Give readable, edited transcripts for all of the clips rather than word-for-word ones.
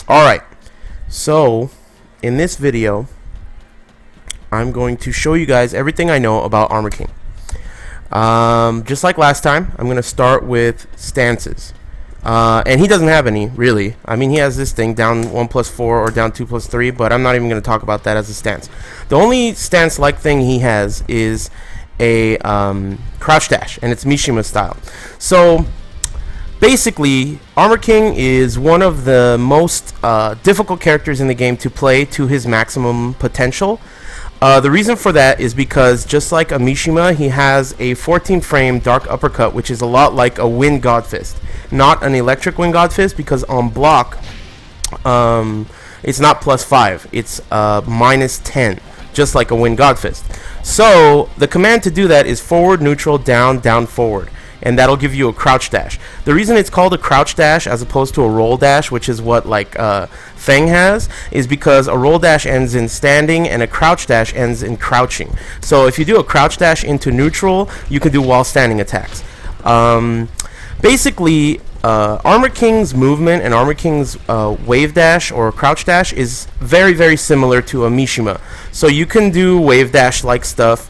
Alright, so in this video, I'm going to show you guys everything I know about Armor King. Just like last time, I'm going to start with stances. And he doesn't have any, really. I mean, he has this thing, down 1+4 or down 2+3, but I'm not even going to talk about that as a stance. The only stance-like thing he has is a crouch dash, and it's Mishima style. So basically, Armor King is one of the most difficult characters in the game to play to his maximum potential. The reason for that is because, just like a Mishima, he has a 14-frame dark uppercut, which is a lot like a Wind God Fist. Not an electric Wind God Fist, because on block, it's not +5, it's -10, just like a Wind God Fist. So the command to do that is forward, neutral, down, down, forward, and that'll give you a crouch dash. The reason it's called a crouch dash as opposed to a roll dash, which is what like Feng has, is because a roll dash ends in standing and a crouch dash ends in crouching. So if you do a crouch dash into neutral, you can do while standing attacks. Basically, Armor King's movement and Armor King's wave dash or crouch dash is very, very similar to a Mishima. So you can do wave dash like stuff.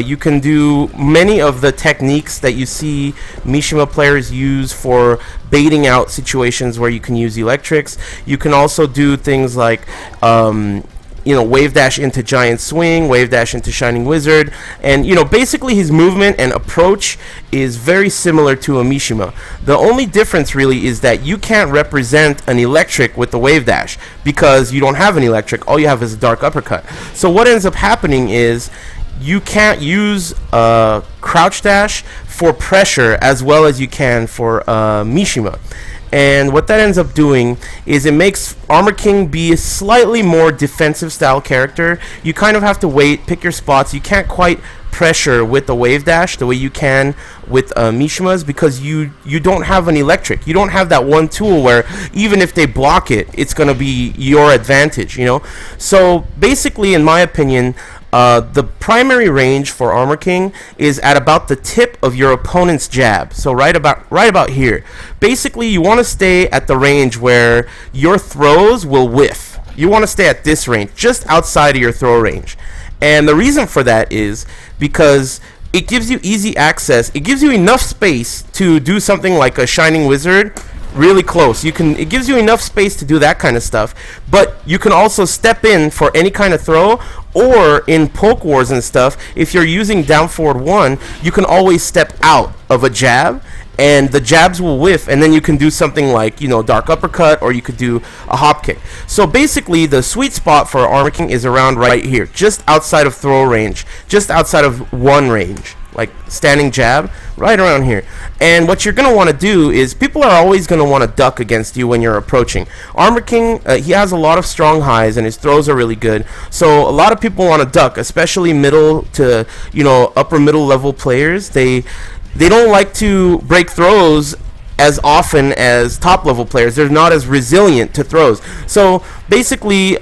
You can do many of the techniques that you see Mishima players use for baiting out situations where you can use electrics. You can also do things like wave dash into giant swing, wave dash into shining wizard, and basically his movement and approach is very similar to a Mishima. The only difference really is that you can't represent an electric with the wave dash because you don't have an electric. All you have is a dark uppercut. So what ends up happening is you can't use a crouch dash for pressure as well as you can for Mishima. And what that ends up doing is it makes Armor King be a slightly more defensive style character. You kind of have to wait, pick your spots. You can't quite pressure with the wave dash the way you can with Mishimas because you don't have an electric. You don't have that one tool where even if they block it, it's going to be your advantage, So basically, in my opinion, the primary range for Armor King is at about the tip of your opponent's jab. So right about here. Basically, you want to stay at the range where your throws will whiff. You want to stay at this range, just outside of your throw range. And the reason for that is because it gives you easy access. It gives you enough space to do something like a Shining Wizard really close. It gives you enough space to do that kind of stuff, but you can also step in for any kind of throw, or in poke wars and stuff, if you're using down forward 1, you can always step out of a jab and the jabs will whiff, and then you can do something like dark uppercut, or you could do a hop kick. So basically the sweet spot for Armor King is around right here, just outside of throw range, just outside of 1 range, like standing jab, right around here. And what you're going to want to do is, people are always going to want to duck against you when you're approaching. Armor King, he has a lot of strong highs and his throws are really good. So a lot of people want to duck, especially middle to, upper middle level players. They don't like to break throws as often as top level players. They're not as resilient to throws. So basically,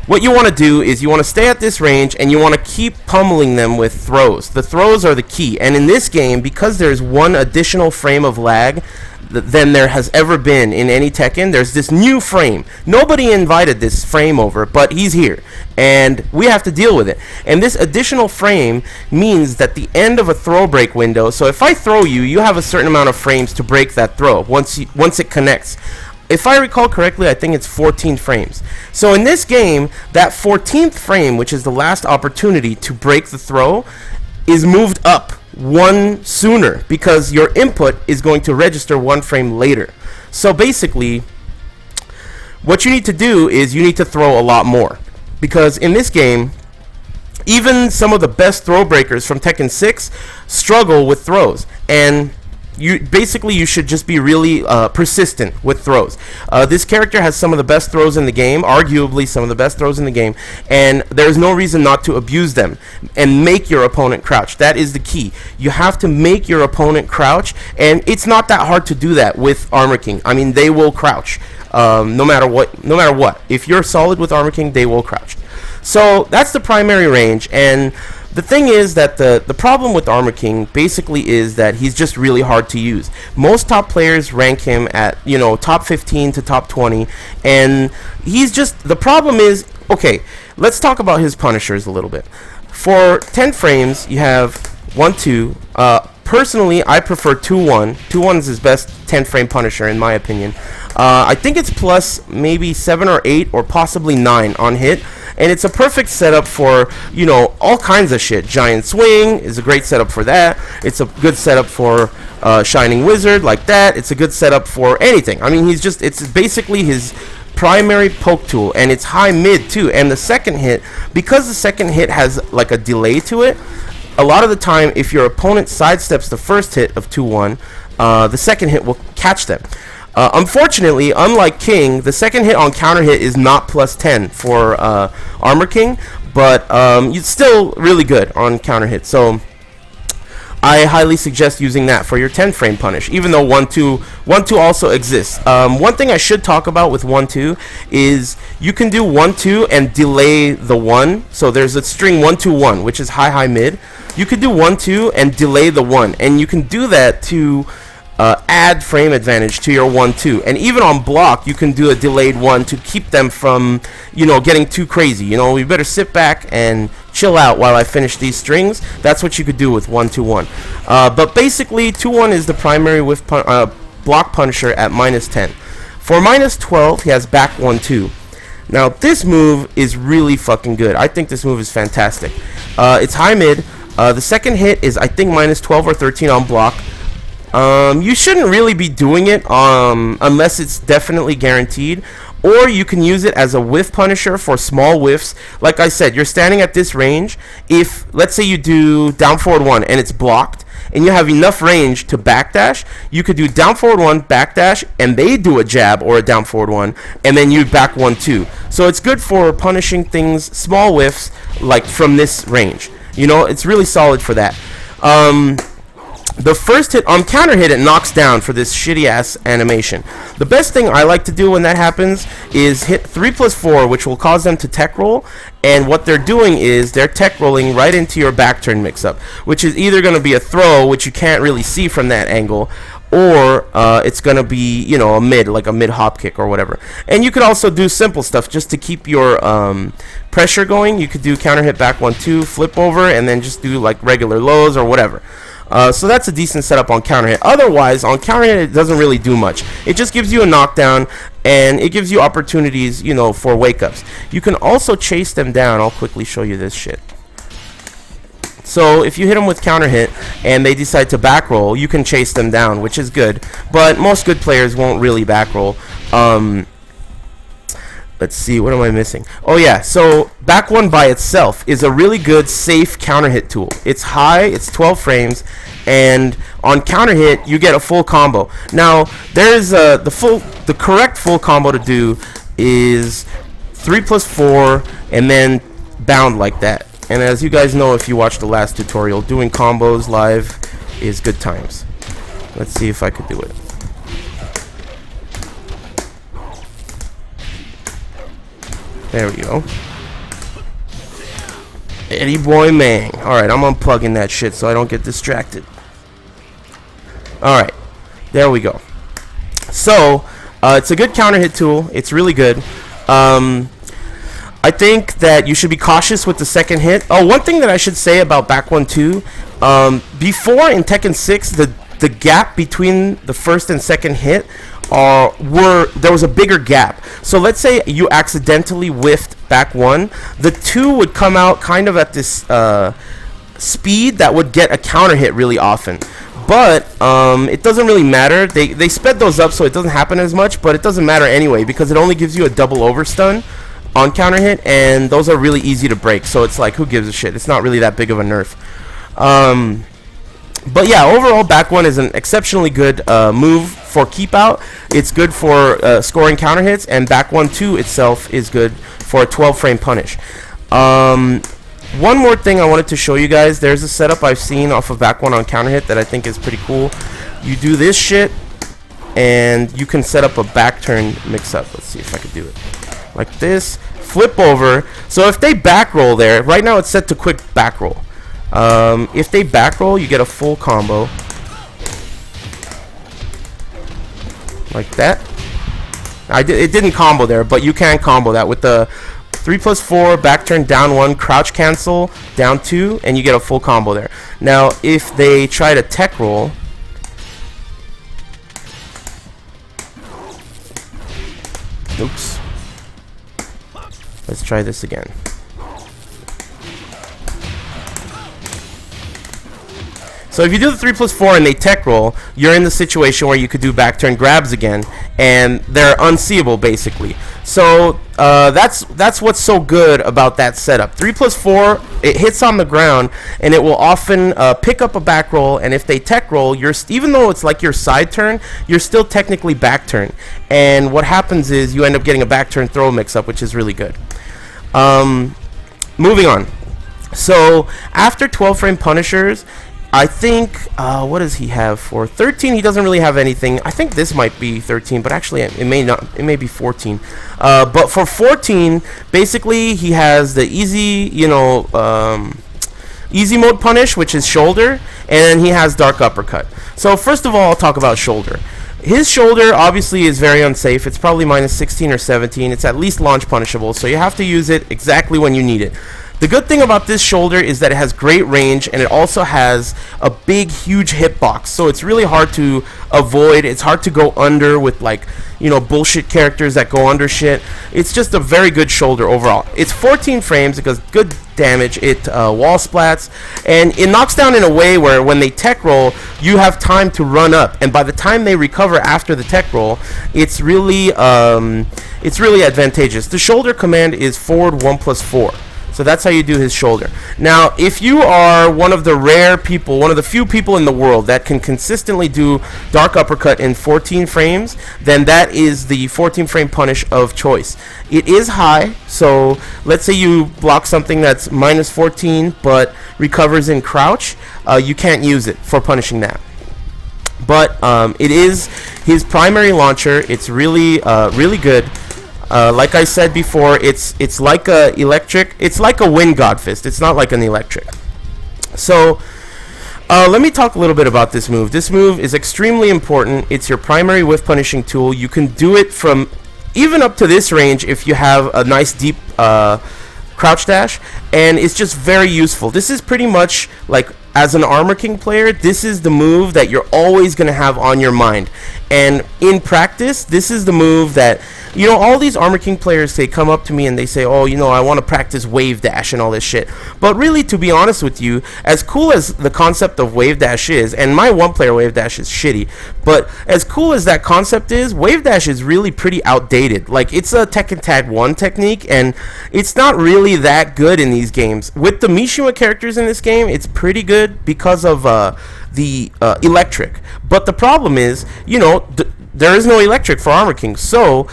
what you want to do is you want to stay at this range and you want to keep pummeling them with throws. The throws are the key. And in this game, because there's 1 additional frame of lag than there has ever been in any Tekken, there's this new frame. Nobody invited this frame over, but he's here. And we have to deal with it. And this additional frame means that the end of a throw break window, so if I throw you, you have a certain amount of frames to break that throw once it connects. If I recall correctly, I think it's 14 frames. So in this game, that 14th frame, which is the last opportunity to break the throw, is moved up 1 sooner because your input is going to register 1 frame later. So basically, what you need to do is you need to throw a lot more, because in this game, even some of the best throw breakers from Tekken 6 struggle with throws, and you should just be really persistent with throws. This character has some of the best throws in the game, arguably some of the best throws in the game, and there's no reason not to abuse them and make your opponent crouch. That is the key. You have to make your opponent crouch, and it's not that hard to do that with Armor King. I mean, they will crouch no matter what. If you're solid with Armor King, they will crouch. So that's the primary range, and The thing is that the problem with Armor King basically is that he's just really hard to use. Most top players rank him at, you know, top 15 to top 20, and he's just, the problem is, okay, let's talk about his punishers a little bit. For 10 frames, you have 1-2. Personally, I prefer 2-1. 2-1 is his best 10 frame punisher in my opinion. I think it's plus maybe 7 or 8 or possibly 9 on hit, and it's a perfect setup for, you know, all kinds of shit. Giant Swing is a great setup for that. It's a good setup for Shining Wizard like that. It's a good setup for anything. I mean, he's just, it's basically his primary poke tool, and it's high mid too. And the second hit, because the second hit has like a delay to it, a lot of the time if your opponent sidesteps the first hit of 2-1, the second hit will catch them. Unfortunately, unlike King, the second hit on counter hit is not plus 10 for Armor King, but it's still really good on counter hit. So I highly suggest using that for your 10 frame punish, even though 1-2 also exists. One thing I should talk about with 1-2 is you can do 1-2 and delay the 1. So there's a string 1-2-1, which is high mid. You could do 1-2 and delay the 1, and you can do that to add frame advantage to your 1-2. And even on block, you can do a delayed 1 to keep them from, you know, getting too crazy. You know, we better sit back and chill out while I finish these strings. That's what you could do with 1-2-1. But basically, 2-1 is the primary with block punisher at -10. For -12, he has back 1-2. Now, this move is really fucking good. I think this move is fantastic. It's high mid. The second hit is, I think, -12 or 13 on block. You shouldn't really be doing it unless it's definitely guaranteed, or you can use it as a whiff punisher for small whiffs. Like I said, you're standing at this range. If, let's say, you do down forward 1 and it's blocked, and you have enough range to backdash, you could do down forward 1, backdash, and they do a jab or a down forward 1, and then you back 1-2. So it's good for punishing things, small whiffs, like from this range. You know, it's really solid for that. The first hit on counter hit, it knocks down for this shitty ass animation. The best thing I like to do when that happens is hit 3+4, which will cause them to tech roll. And what they're doing is they're tech rolling right into your back turn mix up, which is either going to be a throw, which you can't really see from that angle, or it's going to be, you know, a mid, like a mid hop kick or whatever. And you could also do simple stuff just to keep your pressure going. You could do counter hit back 1-2, flip over, and then just do like regular lows or whatever. So that's a decent setup on counter hit. Otherwise, on counter hit, it doesn't really do much. It just gives you a knockdown, and it gives you opportunities, you know, for wake ups. You can also chase them down. I'll quickly show you this shit. So if you hit them with counter hit and they decide to back roll, you can chase them down, which is good. But most good players won't really back roll. Let's see, what am I missing? Oh yeah, so back 1 by itself is a really good safe counter hit tool. It's high, it's 12 frames, and on counter hit you get a full combo. Now there's the correct full combo to do is 3+4 and then bound like that. And as you guys know, if you watched the last tutorial, doing combos live is good times. Let's see if I could do it. There we go. Eddie Boy Mang. Alright, I'm unplugging that shit so I don't get distracted. Alright, there we go. So, it's a good counter hit tool. It's really good. I think that you should be cautious with the second hit. Oh, one thing that I should say about back 1-2. Before in Tekken 6, the gap between the first and second hit there was a bigger gap. So let's say you accidentally whiffed back 1, the 2 would come out kind of at this speed that would get a counter hit really often. But it doesn't really matter. They sped those up so it doesn't happen as much, but it doesn't matter anyway because it only gives you a double overstun on counter hit, and those are really easy to break. So it's like, who gives a shit? It's not really that big of a nerf. But yeah, overall, back 1 is an exceptionally good move for keep out. It's good for scoring counter hits, and back 1-2 itself is good for a 12 frame punish. One more thing I wanted to show you guys. There's a setup I've seen off of back 1 on counter hit that I think is pretty cool. You do this shit, and you can set up a back turn mix up. Let's see if I can do it like this. Flip over. So if they back roll there, right now it's set to quick back roll. If they back roll, you get a full combo. Like that. It didn't combo there, but you can combo that with the 3+4, back turn, down 1, crouch cancel, down 2, and you get a full combo there. Now, if they try to tech roll, oops. Let's try this again. So if you do the 3+4 and they tech roll, you're in the situation where you could do back turn grabs again, and they're unseeable basically. So that's what's so good about that setup. 3+4, it hits on the ground, and it will often pick up a back roll. And if they tech roll, even though it's like your side turn, you're still technically back turn. And what happens is you end up getting a back turn throw mix-up, which is really good. Moving on. So after 12 frame punishers, I think, what does he have for 13? He doesn't really have anything. I think this might be 13, but actually it may not. It may be 14. But for 14, basically he has the easy, easy mode punish, which is shoulder, and then he has dark uppercut. So first of all, I'll talk about shoulder. His shoulder obviously is very unsafe. It's probably -16 or 17. It's at least launch punishable, so you have to use it exactly when you need it. The good thing about this shoulder is that it has great range, and it also has a big, huge hitbox. So it's really hard to avoid. It's hard to go under with, like, bullshit characters that go under shit. It's just a very good shoulder overall. It's 14 frames. It does good damage. It wall splats, and it knocks down in a way where when they tech roll, you have time to run up, and by the time they recover after the tech roll, it's really advantageous. The shoulder command is forward 1+4. So that's how you do his shoulder. Now, if you are one of the rare people, one of the few people in the world that can consistently do dark uppercut in 14 frames, then that is the 14 frame punish of choice. It is high, so let's say you block something that's -14 but recovers in crouch, you can't use it for punishing that. But it is his primary launcher. It's really, really good. Like I said before, it's like a electric. It's like a wind god fist. It's not like an electric. So let me talk a little bit about this move. This move is extremely important. It's your primary whiff punishing tool. You can do it from even up to this range if you have a nice deep crouch dash, and it's just very useful. This is pretty much like, as an Armor King player, this is the move that you're always going to have on your mind. And in practice, this is the move that, all these Armor King players, they come up to me and they say, oh, I want to practice wave dash and all this shit. But really, to be honest with you, as cool as the concept of wave dash is, and my one-player wave dash is shitty, but as cool as that concept is, wave dash is really pretty outdated. Like, it's a Tekken Tag 1 technique, and it's not really that good in these games. With the Mishima characters in this game, it's pretty good because of the electric. But the problem is, there is no electric for Armor King, so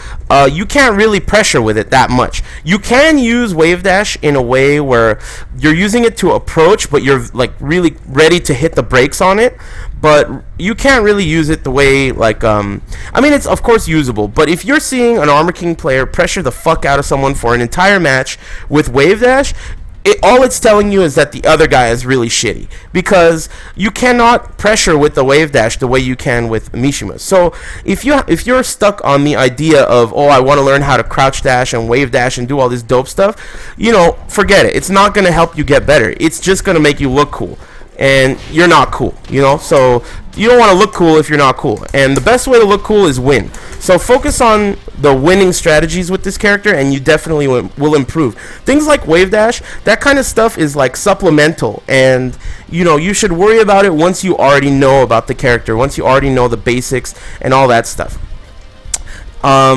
you can't really pressure with it that much. You can use wave dash in a way where you're using it to approach, but you're like really ready to hit the brakes on it. But you can't really use it the way, like, it's of course usable, but if you're seeing an Armor King player pressure the fuck out of someone for an entire match with wave dash, all it's telling you is that the other guy is really shitty, because you cannot pressure with the wave dash the way you can with Mishima. So if you're stuck on the idea of, oh, I want to learn how to crouch dash and wave dash and do all this dope stuff, forget it. It's not going to help you get better. It's just going to make you look cool, and you're not cool, so you don't want to look cool if you're not cool, and the best way to look cool is win. So focus on the winning strategies with this character, and you definitely will improve. Things like wave dash, that kind of stuff is like supplemental, and you should worry about it once you already know about the character, once you already know the basics and all that stuff.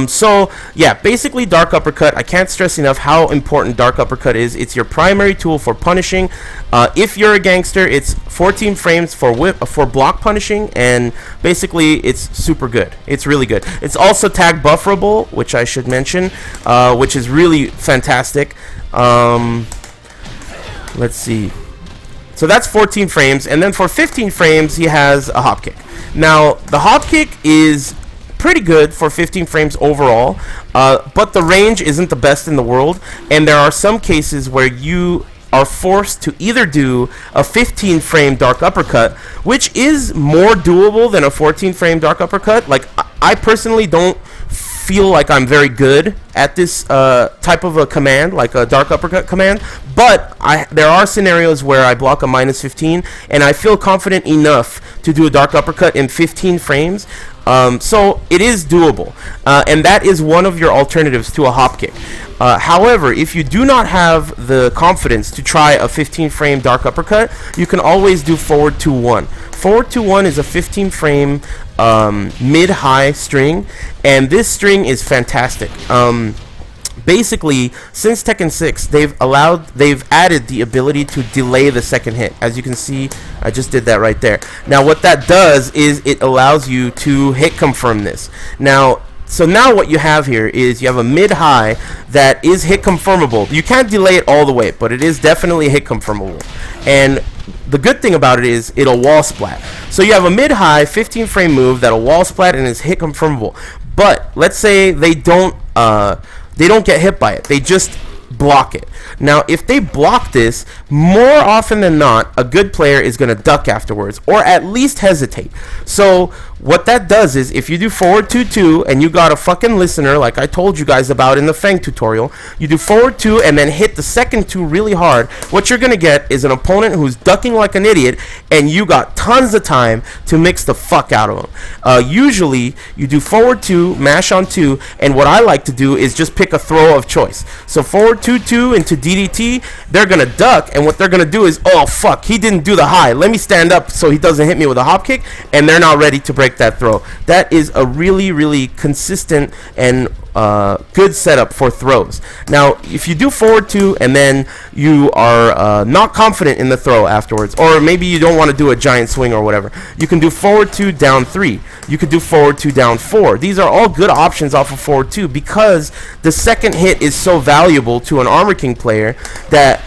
So yeah, basically dark uppercut, I can't stress enough how important dark uppercut is. It's your primary tool for punishing. If you're a gangster, it's 14 frames for block punishing, and basically it's super good. It's really good. It's also tag bufferable, which I should mention, which is really fantastic. Let's see. So that's 14 frames, and then for 15 frames he has a hop kick. Now the hop kick is pretty good for 15 frames overall, but the range isn't the best in the world, and there are some cases where you are forced to either do a 15 frame dark uppercut, which is more doable than a 14 frame dark uppercut. Like, I personally don't feel like I'm very good at this type of a command, like a dark uppercut command, but there are scenarios where I block a minus 15 and I feel confident enough to do a dark uppercut in 15 frames. So it is doable, and that is one of your alternatives to a hop kick. However, if you do not have the confidence to try a 15 frame dark uppercut, you can always do forward 2-1. Forward 2-1 is a 15 frame mid-high string, and this string is fantastic. Basically, since Tekken 6, they've added the ability to delay the second hit. As you can see, I just did that right there. Now, what that does is it allows you to hit confirm this. So now what you have here is you have a mid-high that is hit confirmable. You can't delay it all the way, but it is definitely hit confirmable. And the good thing about it is it'll wall splat. So you have a mid-high 15 frame move that'll wall splat and is hit confirmable. But let's say they don't get hit by it. They just block it. Now, if they block this, more often than not, a good player is going to duck afterwards, or at least hesitate. So what that does is, if you do forward 2-2 and you got a fucking listener, like I told you guys about in the Fang tutorial, you do forward 2 and then hit the second 2 really hard, what you're going to get is an opponent who's ducking like an idiot, and you got tons of time to mix the fuck out of them. Usually, you do forward 2, mash on 2, and what I like to do is just pick a throw of choice. So forward 2-2 into DDT, they're going to duck, and what they're going to do is, oh fuck, he didn't do the high. Let me stand up so he doesn't hit me with a hop kick, and they're not ready to break that throw. That is a really, really consistent and good setup for throws. Now, if you do forward 2 and then you are not confident in the throw afterwards, or maybe you don't want to do a giant swing or whatever, you can do forward 2 down 3. You could do forward 2 down 4. These are all good options off of forward 2 because the second hit is so valuable to an Armor King player that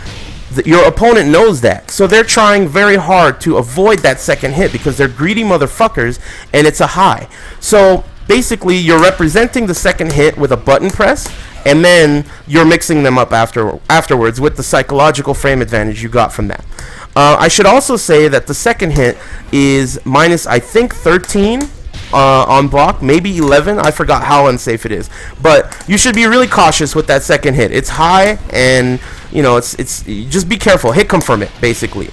your opponent knows that. So they're trying very hard to avoid that second hit because they're greedy motherfuckers and it's a high. So basically, you're representing the second hit with a button press, and then you're mixing them up afterwards with the psychological frame advantage you got from that. I should also say that the second hit is minus, I think, 13 on block, maybe 11. I forgot how unsafe it is. But you should be really cautious with that second hit. It's high, and you know, it's just be careful. Hit confirm it, basically.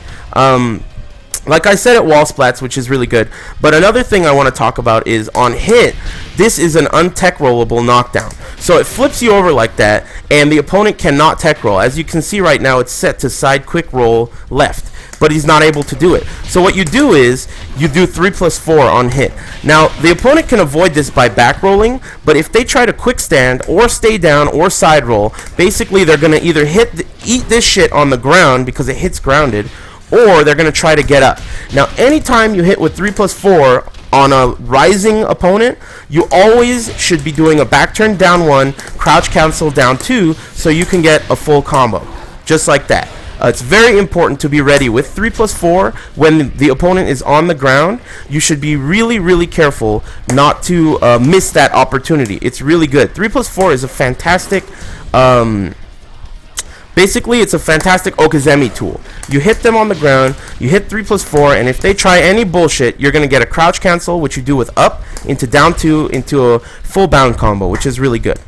Like I said, it wall splats, which is really good. But another thing I want to talk about is on hit, this is an untech rollable knockdown. So it flips you over like that, and the opponent cannot tech roll. As you can see right now, it's set to side quick roll left, but he's not able to do it. So what you do is you do 3+4 on hit. Now, the opponent can avoid this by back rolling, but if they try to quick stand or stay down or side roll, basically they're going to either eat this shit on the ground because it hits grounded, or they're going to try to get up. Now, anytime you hit with 3+4 on a rising opponent, you always should be doing a back turn down 1, crouch cancel down 2, so you can get a full combo, just like that. It's very important to be ready with 3+4 when the opponent is on the ground. You should be really, really careful not to miss that opportunity. It's really good. 3+4 is a fantastic... Basically, it's a fantastic Okazemi tool. You hit them on the ground, you hit 3+4, and if they try any bullshit, you're going to get a crouch cancel, which you do with up, into down 2, into a full bound combo, which is really good.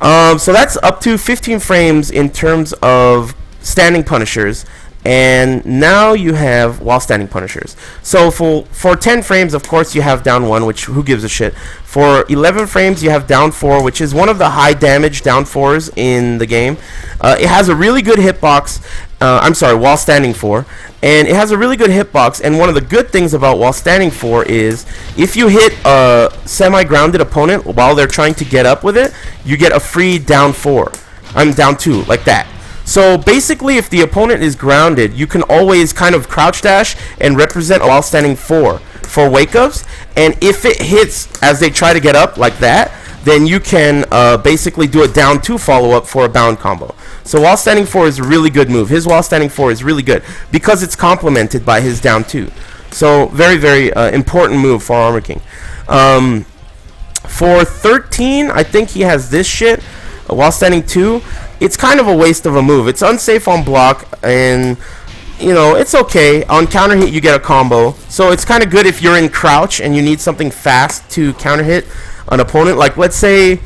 So that's up to 15 frames in terms of standing punishers. And now you have while standing punishers. So for 10 frames, of course, you have down 1, which who gives a shit. For 11 frames, you have down 4, which is one of the high damage down 4s in the game. It has a really good hitbox. I'm sorry, while standing 4. And it has a really good hitbox. And one of the good things about while standing 4 is if you hit a semi-grounded opponent while they're trying to get up with it, you get a free down 4. I'm down 2, like that. So basically, if the opponent is grounded, you can always kind of crouch dash and represent while standing 4 for wake ups. And if it hits as they try to get up like that, then you can basically do a down 2 follow up for a bound combo. So while standing 4 is a really good move. His while standing 4 is really good because it's complemented by his down 2. So very, very important move for Armor King. For 13, I think he has this shit, while standing 2. it's kind of a waste of a move. It's unsafe on block, and you know, it's okay. On counter hit, you get a combo. So it's kind of good if you're in crouch and you need something fast to counter hit an opponent. Like let's say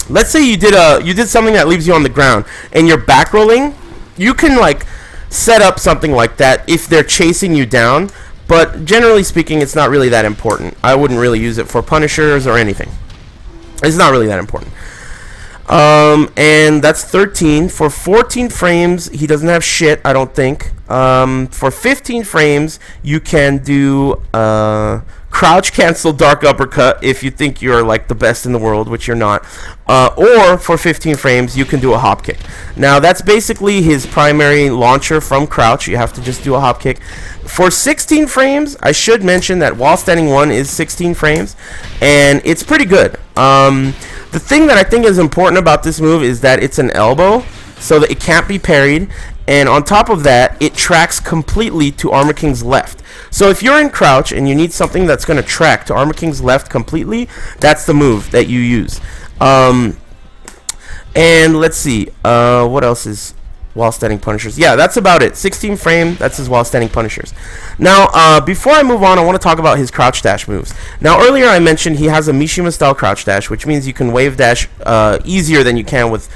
you did something that leaves you on the ground and you're back rolling. You can like set up something like that if they're chasing you down. But generally speaking, it's not really that important. I wouldn't really use it for punishers or anything. It's not really that important. And that's 13. For 14 frames, he doesn't have shit, I don't think. For 15 frames, you can do crouch cancel dark uppercut if you think you're like the best in the world, which you're not. Or for 15 frames, you can do a hop kick. Now, that's basically his primary launcher from crouch. You have to just do a hop kick. For 16 frames, I should mention that while standing 1 is 16 frames, and it's pretty good. The thing that I think is important about this move is that it's an elbow, so that it can't be parried, and on top of that, it tracks completely to Armor King's left. So if you're in crouch and you need something that's going to track to Armor King's left completely, that's the move that you use. And let's see, what else is while standing punishers? Yeah, that's about it. 16 frame, that's his while standing punishers. Now, before I move on, I want to talk about his crouch dash moves. Now, earlier I mentioned he has a Mishima style crouch dash, which means you can wave dash easier than you can with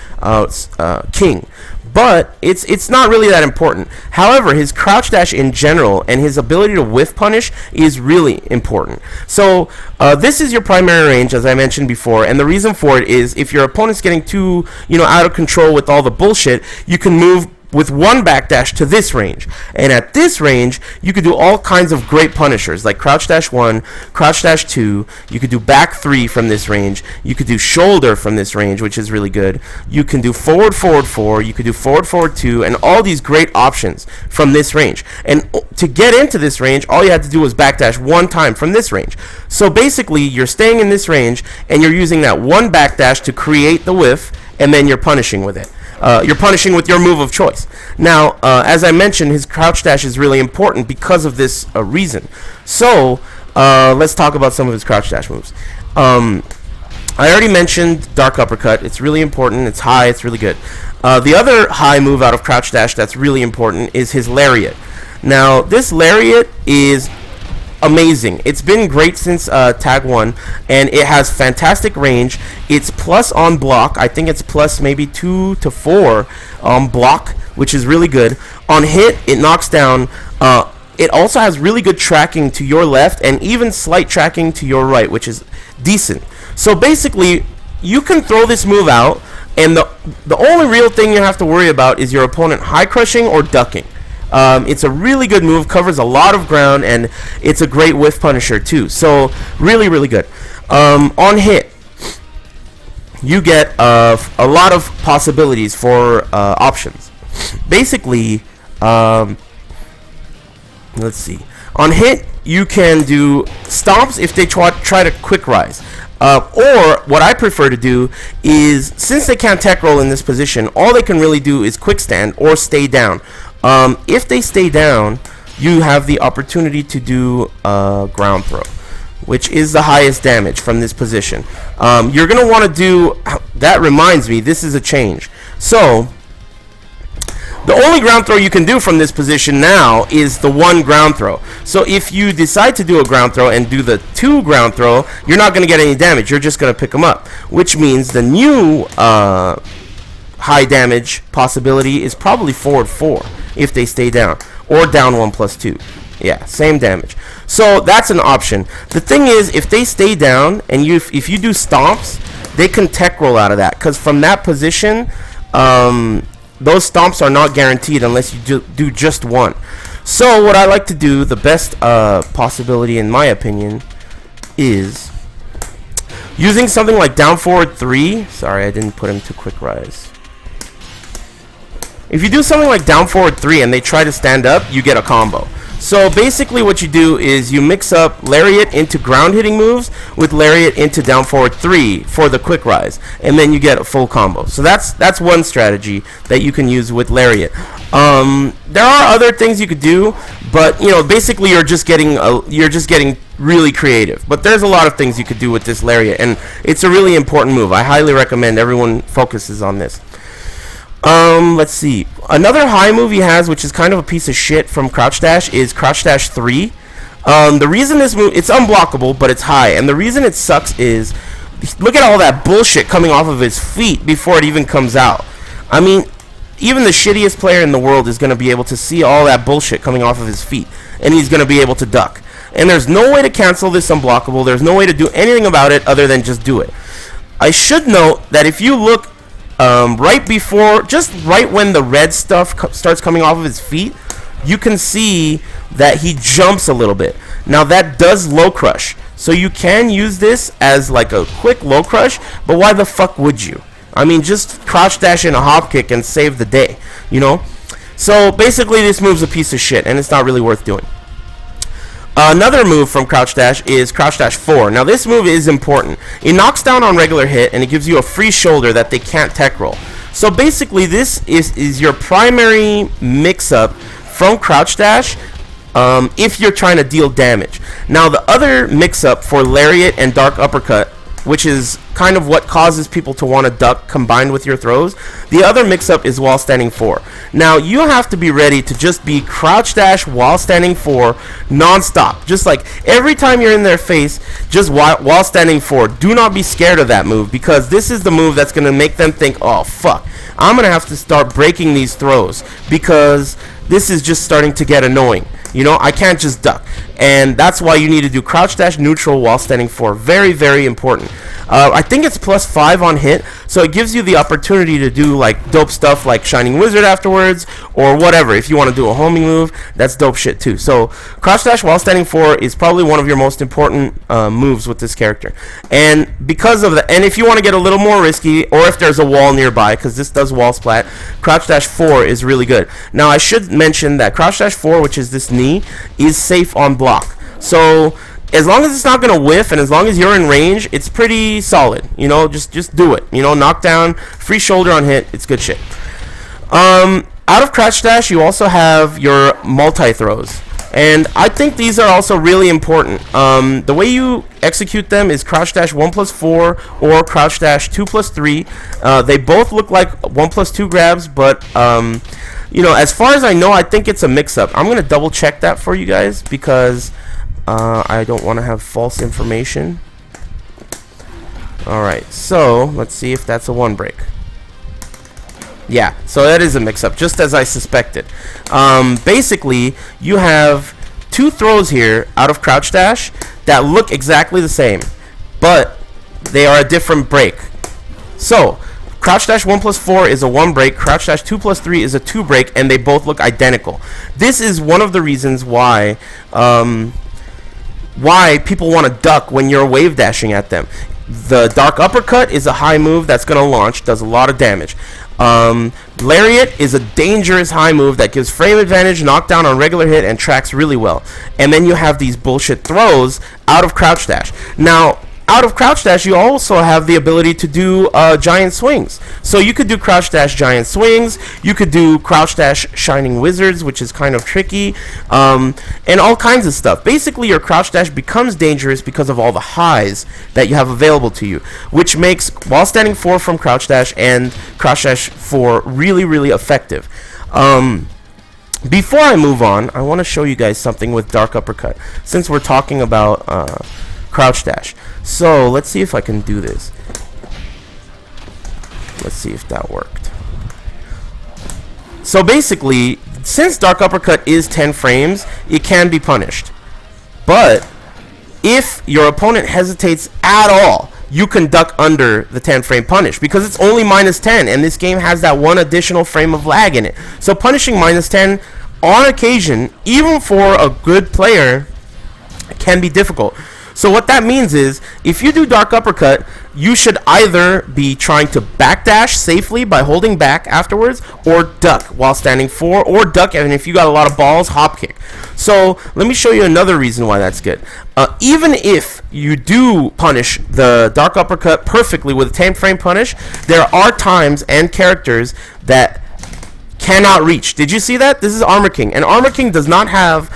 King. But it's not really that important. However, his crouch dash in general and his ability to whiff punish is really important. So this is your primary range, as I mentioned before, and the reason for it is if your opponent's getting too out of control with all the bullshit, you can move with one backdash to this range, and at this range you could do all kinds of great punishers like crouch dash 1, crouch dash 2. You could do back 3 from this range. You could do shoulder from this range, which is really good. You can do forward 4. You could do forward 2, and all these great options from this range. And to get into this range, all you had to do was backdash 1 time from this range. So basically you're staying in this range and you're using that one backdash to create the whiff, and then you're punishing with it. You're punishing with your move of choice. Now, as I mentioned, his crouch dash is really important because of this reason. So, let's talk about some of his crouch dash moves. I already mentioned dark uppercut. It's really important. It's high. It's really good. The other high move out of crouch dash that's really important is his lariat. Now, this lariat is amazing. It's been great since tag 1, and it has fantastic range. It's plus on block. I think it's plus maybe 2 to 4 on block, which is really good. On hit, it knocks down. It also has really good tracking to your left and even slight tracking to your right, which is decent. So basically, you can throw this move out, and the only real thing you have to worry about is your opponent high crushing or ducking. It's a really good move, covers a lot of ground, and it's a great whiff punisher too. So really, really good. On hit, you get a lot of possibilities for options. Basically, let's see. On hit, you can do stomps if they try to quick rise. Or what I prefer to do is, since they can't tech roll in this position, all they can really do is quick stand or stay down. If they stay down, you have the opportunity to do ground throw, which is the highest damage from this position. You're going to want to do, that reminds me, this is a change. So, the only ground throw you can do from this position now is the 1 ground throw. So if you decide to do a ground throw and do the 2 ground throw, you're not going to get any damage. You're just going to pick them up, which means the new high damage possibility is probably forward 4 if they stay down, or down 1 plus 2. Yeah, same damage. So that's an option. The thing is, if they stay down and if you do stomps, they can tech roll out of that, because from that position, those stomps are not guaranteed unless you do just 1. So what I like to do, the best possibility in my opinion, is using something like down forward 3. Sorry, I didn't put him to quick rise. If you do something like down forward 3 and they try to stand up, you get a combo. So basically what you do is you mix up lariat into ground hitting moves with lariat into down forward 3 for the quick rise, and then you get a full combo. So that's one strategy that you can use with lariat. There are other things you could do, but basically you're just getting really creative. But there's a lot of things you could do with this lariat, and it's a really important move. I highly recommend everyone focuses on this. Let's see. Another high move he has, which is kind of a piece of shit from crouch dash, is crouch dash 3. The reason this move, it's unblockable, but it's high, and the reason it sucks is, look at all that bullshit coming off of his feet before it even comes out. I mean, even the shittiest player in the world is going to be able to see all that bullshit coming off of his feet, and he's going to be able to duck. And there's no way to cancel this unblockable. There's no way to do anything about it other than just do it. I should note that if you look right before, just right when the red stuff starts coming off of his feet, you can see that he jumps a little bit. Now that does low crush, so you can use this as like a quick low crush, but why the fuck would you? I mean, just crouch dash and a hop kick and save the day, you know? So basically this move's a piece of shit and it's not really worth doing. Another move from crouch dash is crouch dash 4. Now this move is important. It knocks down on regular hit and it gives you a free shoulder that they can't tech roll. So basically this is your primary mix-up from crouch dash if you're trying to deal damage. Now the other mix-up for lariat and dark uppercut, which is kind of what causes people to want to duck combined with your throws, the other mix-up is while standing 4. Now you have to be ready to just be crouch dash while standing 4 non-stop. Just like every time you're in their face, just while standing 4. Do not be scared of that move, because this is the move that's going to make them think, oh fuck, I'm going to have to start breaking these throws because this is just starting to get annoying. You know, I can't just duck. And that's why you need to do crouch dash neutral while standing 4. Very, very important. I think it's +5 on hit, so it gives you the opportunity to do like dope stuff like Shining Wizard afterwards or whatever. If you want to do a homing move, that's dope shit too. So crouch dash while standing 4 is probably one of your most important moves with this character. And because of that, and if you want to get a little more risky, or if there's a wall nearby, because this does wall splat, crouch dash 4 is really good. Now I should mention that crouch dash 4, which is this knee, is safe on block. So as long as it's not going to whiff and as long as you're in range, it's pretty solid. You know, just do it. You know, knock down, free shoulder on hit, it's good shit. Out of crouch dash, you also have your multi-throws. And I think these are also really important. The way you execute them is crouch dash 1+4 or crouch dash 2+3. They both look like 1+2 grabs, but you know, as far as I know, I think it's a mix-up. I'm going to double check that for you guys because I don't want to have false information. Alright, so let's see if that's a one break. Yeah, so that is a mix-up, just as I suspected. Basically, you have two throws here out of crouch dash that look exactly the same, but they are a different break. So crouch dash 1+4 is a 1 break, crouch dash 2+3 is a 2 break, and they both look identical. This is one of the reasons why people want to duck when you're wave dashing at them. The dark uppercut is a high move that's going to launch, does a lot of damage. Lariat is a dangerous high move that gives frame advantage, knockdown on regular hit, and tracks really well. And then you have these bullshit throws out of crouch dash. Now, out of crouch dash, you also have the ability to do giant swings. So you could do crouch dash giant swings, you could do crouch dash shining wizards, which is kind of tricky, and all kinds of stuff. Basically, your crouch dash becomes dangerous because of all the highs that you have available to you, which makes while standing 4 from crouch dash and crouch dash 4 really, really effective. Before I move on, I want to show you guys something with dark uppercut, since we're talking about crouch dash. So let's see if I can do this. Let's see if that worked. So basically, since dark uppercut is 10 frames, it can be punished. But if your opponent hesitates at all, you can duck under the 10 frame punish because it's only -10, and this game has that one additional frame of lag in it. So punishing -10 on occasion, even for a good player, can be difficult. So what that means is, if you do dark uppercut, you should either be trying to backdash safely by holding back afterwards, or duck while standing 4, or duck, and if you got a lot of balls, hop kick. So let me show you another reason why that's good. Even if you do punish the dark uppercut perfectly with a 10 frame punish, there are times and characters that cannot reach. Did you see that? This is Armor King, and Armor King does not have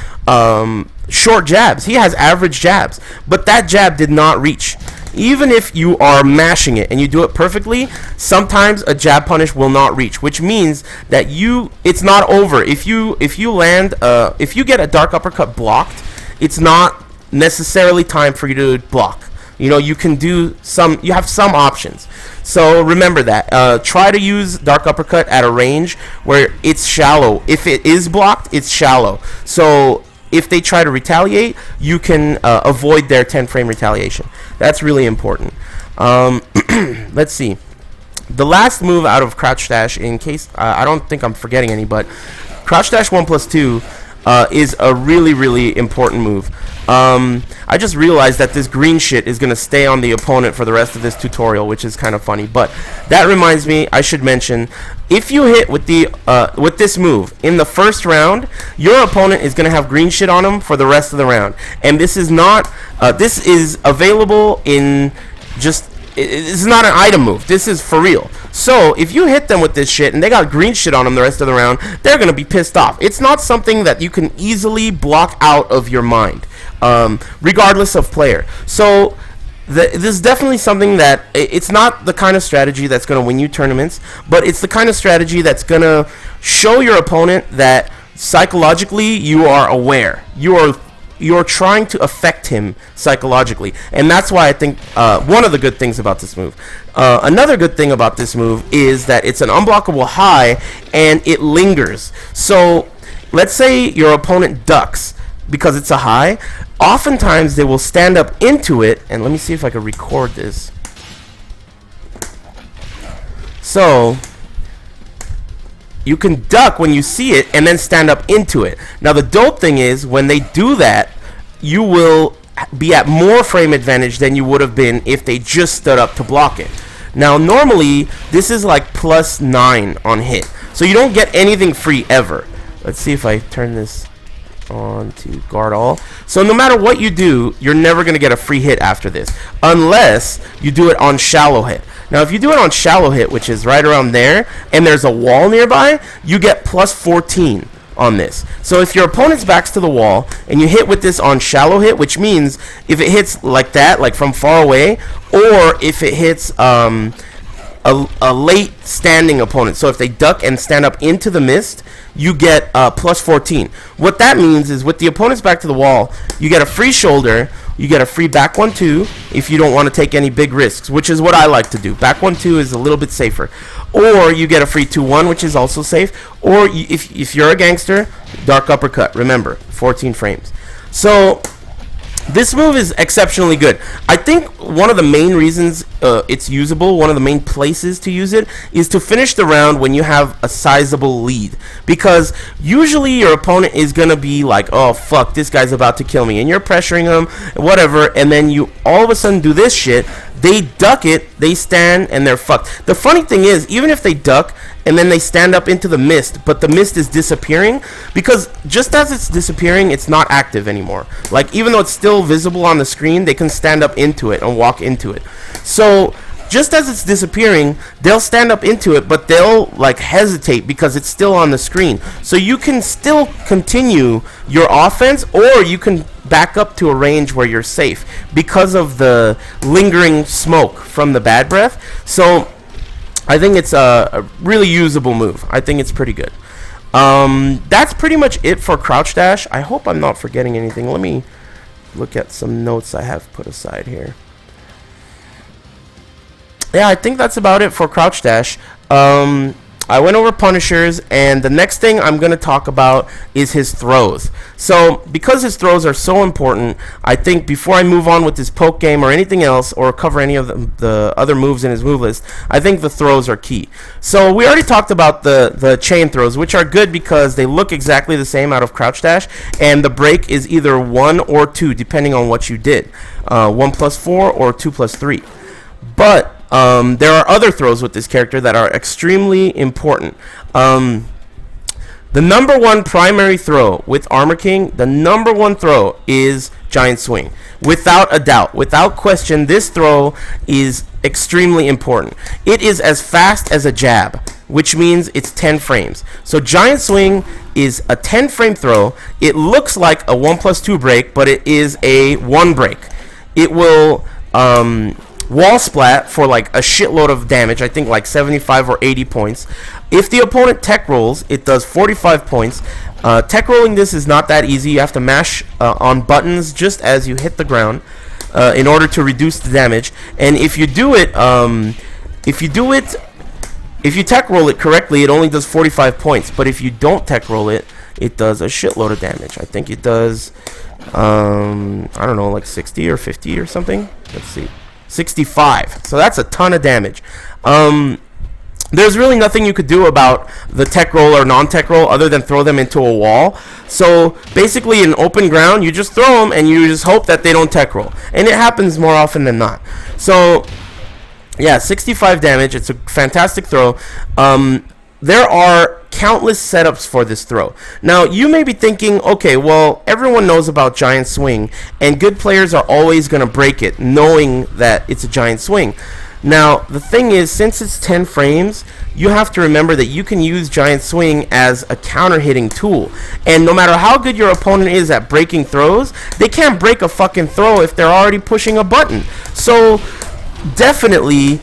short jabs. He has average jabs, but that jab did not reach. Even if you are mashing it and you do it perfectly, sometimes a jab punish will not reach, which means that it's not over. If you get a dark uppercut blocked, it's not necessarily time for you to block. You know, you have some options. So remember that. Try to use dark uppercut at a range where it's shallow. If it is blocked, it's shallow. So if they try to retaliate, you can avoid their 10-frame retaliation. That's really important. Let's see. The last move out of crouch dash, in case I don't think I'm forgetting any, but crouch dash 1+2 is a really, really important move. I just realized that this green shit is going to stay on the opponent for the rest of this tutorial, which is kind of funny. But that reminds me, I should mention, if you hit with this move in the first round, your opponent is going to have green shit on him for the rest of the round. And this is not, this is available in just, it's not an item move. This is for real. So if you hit them with this shit and they got green shit on them the rest of the round, they're going to be pissed off. It's not something that you can easily block out of your mind, regardless of player. So this is definitely something that it's not the kind of strategy that's going to win you tournaments, but it's the kind of strategy that's going to show your opponent that psychologically you are aware. You're trying to affect him psychologically, and that's why I think one of the good things about this move. Another good thing about this move is that it's an unblockable high and it lingers. So let's say your opponent ducks because it's a high. Oftentimes they will stand up into it, and let me see if I can record this. So you can duck when you see it and then stand up into it. Now the dope thing is when they do that, you will be at more frame advantage than you would have been if they just stood up to block it. Now normally this is like +9 on hit, so you don't get anything free ever. Let's see if I turn this on to guard all. So no matter what you do, you're never going to get a free hit after this unless you do it on shallow hit. Now if you do it on shallow hit, which is right around there, and there's a wall nearby, you get +14 on this. So if your opponent's back's to the wall and you hit with this on shallow hit, which means if it hits like that, like from far away, or if it hits a late standing opponent, so if they duck and stand up into the mist, you get +14. What that means is with the opponent's back to the wall, you get a free shoulder, you get a free back 1-2 if you don't want to take any big risks, which is what I like to do. Back 1-2 is a little bit safer. Or you get a free 2-1, which is also safe. Or if you're a gangster, dark uppercut. Remember, 14 frames. So this move is exceptionally good. I think one of the main reasons it's usable, one of the main places to use it, is to finish the round when you have a sizable lead. Because usually your opponent is going to be like, oh, fuck, this guy's about to kill me. And you're pressuring him, whatever, and then you all of a sudden do this shit. They duck it, they stand, and they're fucked. The funny thing is, even if they duck and then they stand up into the mist, but the mist is disappearing, because just as it's disappearing, it's not active anymore. Like, even though it's still visible on the screen, they can stand up into it and walk into it. So just as it's disappearing, they'll stand up into it, but they'll like hesitate because it's still on the screen. So you can still continue your offense, or you can back up to a range where you're safe because of the lingering smoke from the bad breath. So I think it's a really usable move. I think it's pretty good. That's pretty much it for crouch dash. I hope I'm not forgetting anything. Let me look at some notes I have put aside here. Yeah, I think that's about it for crouch dash. I went over punishers, and the next thing I'm going to talk about is his throws. So because his throws are so important, I think before I move on with this poke game or anything else, or cover any of the other moves in his move list, I think the throws are key. So we already talked about the chain throws, which are good because they look exactly the same out of crouch dash, and the break is either 1 or 2 depending on what you did, 1+4 or 2+3. But there are other throws with this character that are extremely important. The number one primary throw with Armor King, the number one throw is Giant Swing. Without a doubt, without question, this throw is extremely important. It is as fast as a jab, which means it's 10 frames. So Giant Swing is a 10 frame throw. It looks like a 1+2 break, but it is a 1 break. It will wall splat for like a shitload of damage. I think like 75 or 80 points. If the opponent tech rolls, it does 45 points. Tech rolling this is not that easy. You have to mash on buttons just as you hit the ground in order to reduce the damage. And if you do it, if you tech roll it correctly, it only does 45 points. But if you don't tech roll it, it does a shitload of damage. I think it does, I don't know, like 60 or 50 or something. Let's see. 65. So that's a ton of damage. There's really nothing you could do about the tech roll or non-tech roll other than throw them into a wall. So basically in open ground, you just throw them and you just hope that they don't tech roll. And it happens more often than not. So yeah, 65 damage. It's a fantastic throw. There are countless setups for this throw. Now, you may be thinking, okay, well, everyone knows about giant swing, and good players are always going to break it, knowing that it's a giant swing. Now, the thing is, since it's 10 frames, you have to remember that you can use giant swing as a counter-hitting tool. And no matter how good your opponent is at breaking throws, they can't break a fucking throw if they're already pushing a button. So, definitely,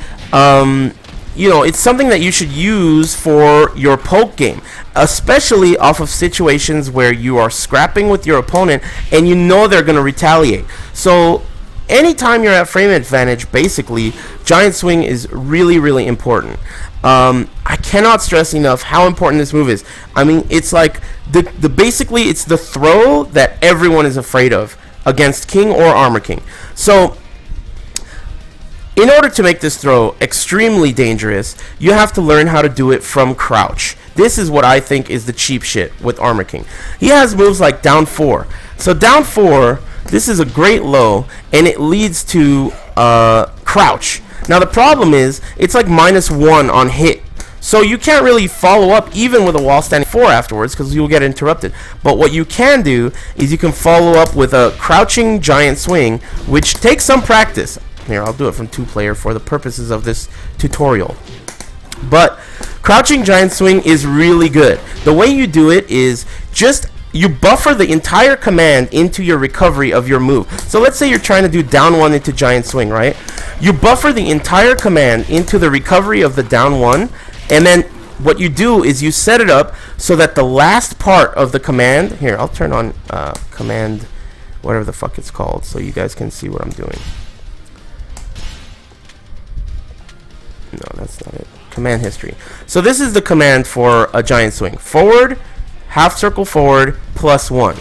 you know, it's something that you should use for your poke game, especially off of situations where you are scrapping with your opponent and you know they're going to retaliate. So anytime you're at frame advantage, basically, giant swing is really, really important. I cannot stress enough how important this move is. I mean, it's like basically it's the throw that everyone is afraid of against King or Armor King. So in order to make this throw extremely dangerous, you have to learn how to do it from crouch. This is what I think is the cheap shit with Armor King. He has moves like down 4. So down 4, this is a great low, and it leads to crouch. Now the problem is, it's like -1 on hit. So you can't really follow up even with a wall standing 4 afterwards because you'll get interrupted. But what you can do is you can follow up with a crouching giant swing, which takes some practice. Here, I'll do it from 2-player for the purposes of this tutorial. But crouching giant swing is really good. The way you do it is just you buffer the entire command into your recovery of your move. So let's say you're trying to do down 1 into giant swing, right? You buffer the entire command into the recovery of the down 1, and then what you do is you set it up so that the last part of the command, here, I'll turn on command, whatever the fuck it's called, so you guys can see what I'm doing. No, that's not it. Command history. So this is the command for a giant swing. Forward, half circle forward, +1.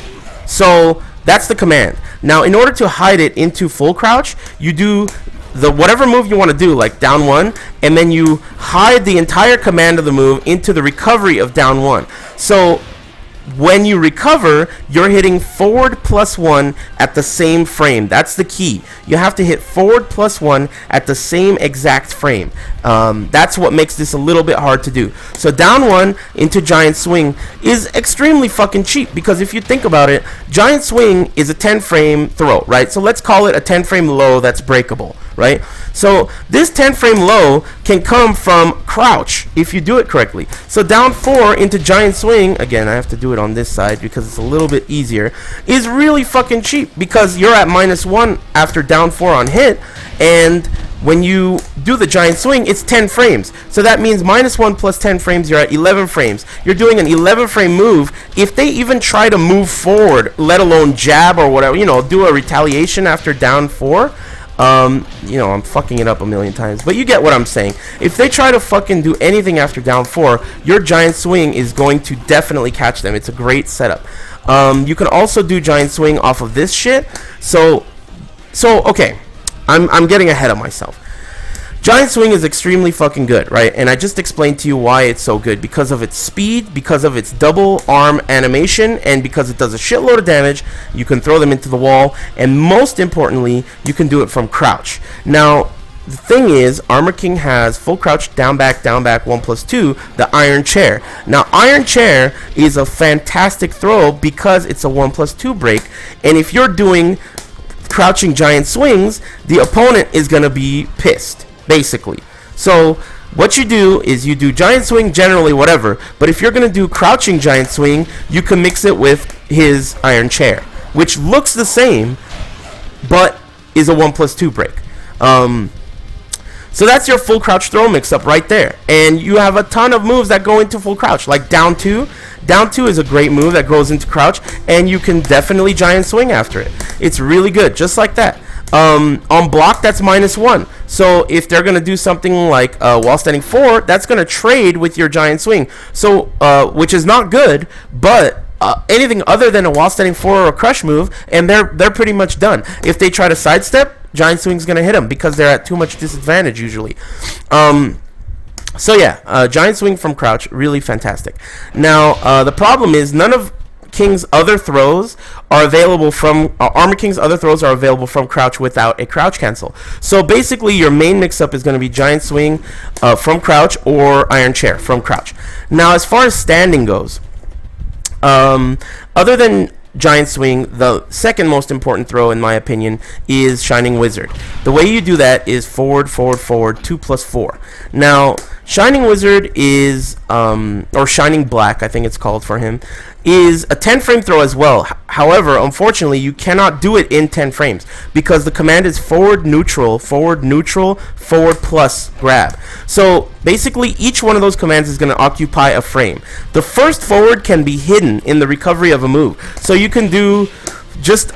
So that's the command. Now, in order to hide it into full crouch, you do the whatever move you want to do, like down 1, and then you hide the entire command of the move into the recovery of down 1. So when you recover, you're hitting forward +1 at the same frame. That's the key. You have to hit forward +1 at the same exact frame. That's what makes this a little bit hard to do. So down 1 into giant swing is extremely fucking cheap, because if you think about it, giant swing is a 10 frame throw, right? So let's call it a 10 frame low that's breakable, right? So this 10 frame low can come from crouch if you do it correctly. So down 4 into giant swing, again, I have to do it on this side because it's a little bit easier, is really fucking cheap because you're at -1 after down 4 on hit, and when you do the giant swing, it's 10 frames. So that means -1 plus 10 frames, you're at 11 frames. You're doing an 11 frame move. If they even try to move forward, let alone jab or whatever, you know, do a retaliation after down 4, you know, I'm fucking it up a million times, but you get what I'm saying. If they try to fucking do anything after down 4, your giant swing is going to definitely catch them. It's a great setup. You can also do giant swing off of this shit. So okay, I'm getting ahead of myself. Giant swing is extremely fucking good, right? And I just explained to you why it's so good, because of its speed, because of its double arm animation, and because it does a shitload of damage. You can throw them into the wall, and most importantly, you can do it from crouch. Now, the thing is, Armor King has full crouch, down back, 1+2, the iron chair. Now, iron chair is a fantastic throw because it's a 1+2 break, and if you're doing crouching giant swings, the opponent is going to be pissed, basically. So what you do is you do giant swing, generally whatever, but if you're going to do crouching giant swing, you can mix it with his iron chair, which looks the same but is a 1+2 break. So that's your full crouch throw mix up right there. And you have a ton of moves that go into full crouch, like down 2. Down 2 is a great move that goes into crouch, and you can definitely giant swing after it. It's really good, just like that. On block, that's -1. So if they're going to do something like wall standing 4, that's going to trade with your giant swing. So, which is not good, but anything other than a wall standing 4 or a crush move, and they're pretty much done. If they try to sidestep, giant swing's going to hit them because they're at too much disadvantage usually. So yeah, giant swing from crouch, really fantastic. Now, the problem is none of King's other throws are available from Armor King's other throws are available from crouch without a crouch cancel. So basically, your main mix-up is going to be giant swing from crouch or iron chair from crouch. Now, as far as standing goes, other than giant swing, the second most important throw in my opinion is Shining Wizard. The way you do that is forward, forward, forward, 2+4. Now, Shining Wizard is, or Shining Black, I think it's called for him, is a 10 frame throw as well. However, unfortunately, you cannot do it in 10 frames because the command is forward, neutral, forward, neutral, forward plus grab. So basically, each one of those commands is going to occupy a frame. The first forward can be hidden in the recovery of a move. So you can do just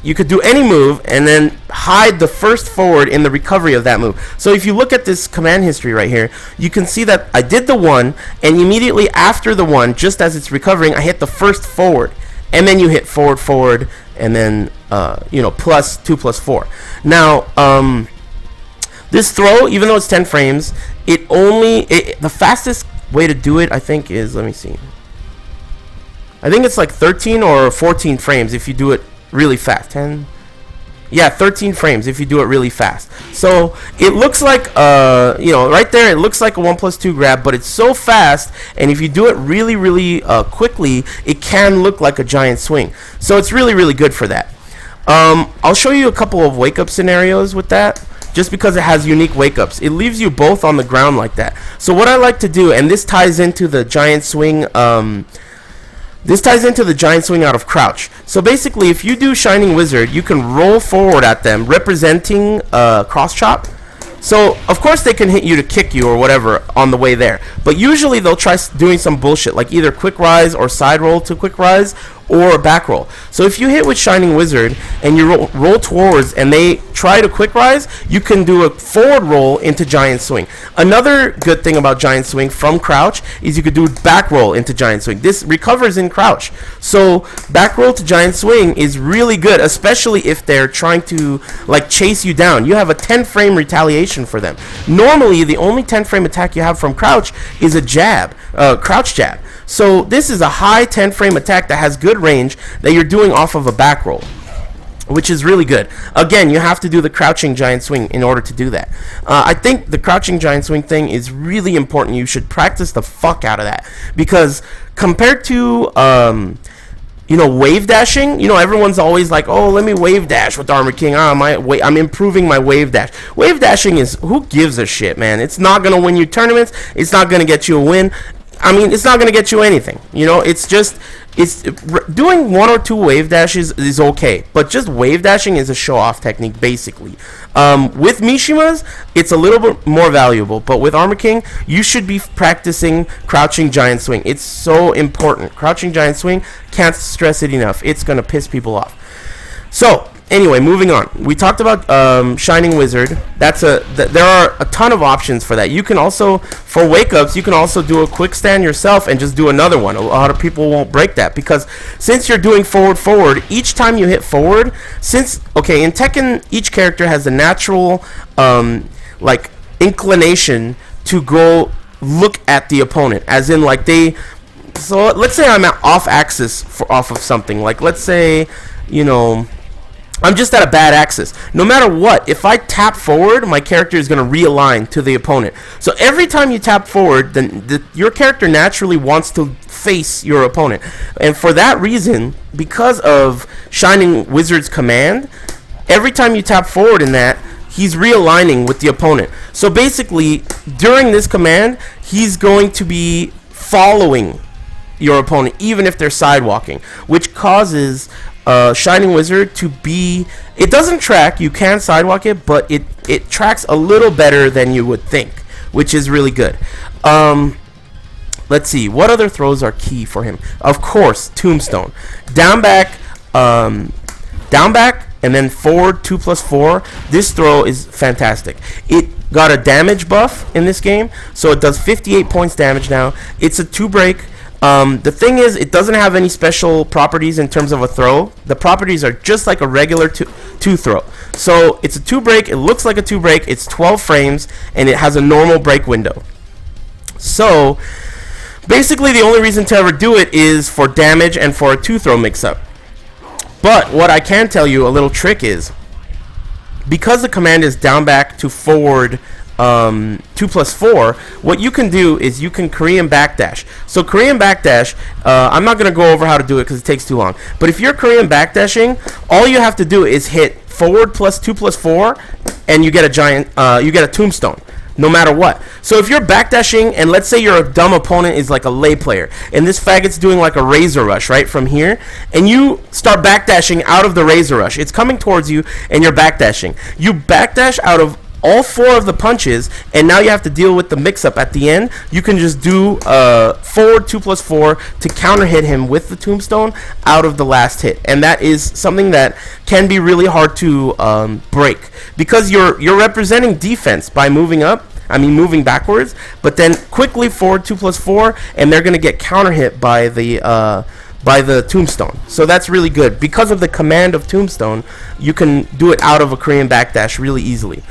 you could do any move and then hide the first forward in the recovery of that move. So if you look at this command history right here, you can see that I did the 1, and immediately after the 1, just as it's recovering, I hit the first forward, and then you hit forward, forward, and then plus 2+4. Now this throw, even though it's 10 frames, the fastest way to do it, I think, is, let me see, I think it's like 13 or 14 frames if you do it really fast. 10, yeah, 13 frames if you do it really fast. So it looks like right there it looks like a 1+2 grab, but it's so fast, and if you do it really, really quickly, it can look like a giant swing. So it's really, really good for that. I'll show you a couple of wake up scenarios with that, just because it has unique wake ups. It leaves you both on the ground like that. So what I like to do, and this ties into the giant swing out of crouch. So basically, if you do Shining Wizard, you can roll forward at them, representing cross chop. So, of course, they can hit you to kick you or whatever on the way there. But usually, they'll try doing some bullshit, like either quick rise or side roll to quick rise or back roll. So if you hit with Shining Wizard and you roll towards and they try to quick rise, you can do a forward roll into giant swing. Another good thing about giant swing from crouch is you could do back roll into giant swing. This recovers in crouch. So back roll to giant swing is really good, especially if they're trying to like chase you down. You have a 10 frame retaliation for them. Normally, the only 10 frame attack you have from crouch is a jab, crouch jab. So this is a high 10 frame attack that has good range that you're doing off of a back roll, which is really good. Again, you have to do the crouching giant swing in order to do that. I think the crouching giant swing thing is really important. You should practice the fuck out of that, because compared to wave dashing, everyone's always like, oh, let me wave dash with Armor King. I'm improving my wave dash. Wave dashing is, who gives a shit, man? It's not going to win you tournaments. It's not going to get you a win. I mean, it's not going to get you anything. It's doing 1 or 2 wave dashes is okay, but just wave dashing is a show-off technique, basically. With Mishimas, it's a little bit more valuable, but with Armor King, you should be practicing crouching giant swing. It's so important. Crouching giant swing, can't stress it enough. It's going to piss people off. So, anyway, moving on. We talked about Shining Wizard. There are a ton of options for that. You can also, for wake-ups, you can also do a quick stand yourself and just do another one. A lot of people won't break that, because since you're doing forward, each time you hit forward, in Tekken, each character has a natural, inclination to go look at the opponent, as in, so let's say I'm off axis off of something. Like, let's say, I'm just at a bad axis. No matter what, if I tap forward, my character is going to realign to the opponent. So every time you tap forward, then your character naturally wants to face your opponent. And for that reason, because of Shining Wizard's command, every time you tap forward in that, he's realigning with the opponent. So basically, during this command, he's going to be following your opponent, even if they're sidewalking, which causes Shining Wizard to be, it doesn't track, you can sidewalk it, but it tracks a little better than you would think, which is really good. Let's see, what other throws are key for him? Of course, Tombstone. Down back, and then forward 2+4. This throw is fantastic. It got a damage buff in this game, so it does 58 points damage now. It's a 2-break. The thing is, it doesn't have any special properties in terms of a throw. The properties are just like a regular 2 throw. So it's a 2-break. It looks like a 2-break. It's 12 frames, and it has a normal break window. So basically, the only reason to ever do it is for damage and for a 2-throw mix-up. But what I can tell you, a little trick is, because the command is down back to forward 2+4, what you can do is you can Korean backdash. So Korean backdash, I'm not going to go over how to do it because it takes too long. But if you're Korean backdashing, all you have to do is hit forward plus 2+4, and you get a giant, you get a tombstone. No matter what. So if you're backdashing, and let's say your dumb opponent is like a lay player, and this faggot's doing like a razor rush right from here, and you start backdashing out of the razor rush, it's coming towards you, and you're backdashing. You backdash out of all 4 of the punches, and now you have to deal with the mix-up at the end. You can just do forward 2+4 to counter hit him with the tombstone out of the last hit, and that is something that can be really hard to break, because you're representing defense by moving up. I mean, moving backwards, but then quickly forward 2+4, and they're gonna get counter hit by the tombstone. So that's really good. Because of the command of tombstone, you can do it out of a Korean backdash really easily.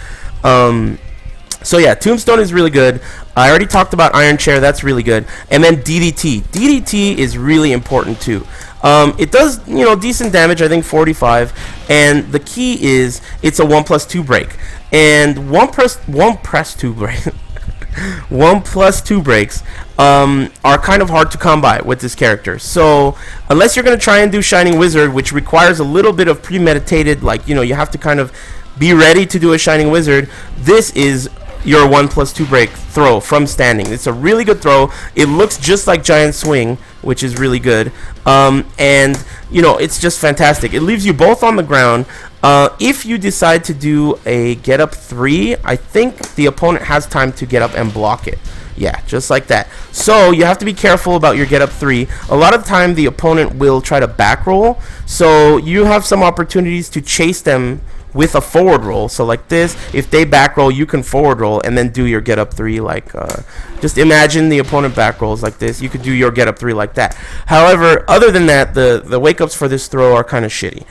So yeah, tombstone is really good. I already talked about iron chair, that's really good. And then DDT. DDT is really important too. It does, decent damage, I think 45, and the key is it's a 1+2 break. And 1+2 breaks are kind of hard to come by with this character. So unless you're going to try and do Shining Wizard, which requires a little bit of premeditated, you have to kind of be ready to do a Shining Wizard, this is your 1+2 break throw from standing. It's a really good throw. It looks just like Giant Swing, which is really good. And it's just fantastic. It leaves you both on the ground. If you decide to do a get up 3, I think the opponent has time to get up and block it. Yeah, just like that. So you have to be careful about your get up 3. A lot of the time the opponent will try to back roll, so you have some opportunities to chase them with a forward roll. So like this, if they back roll, you can forward roll and then do your get up 3. Just imagine the opponent back rolls like this. You could do your get up 3 like that. However, other than that, the wake ups for this throw are kind of shitty.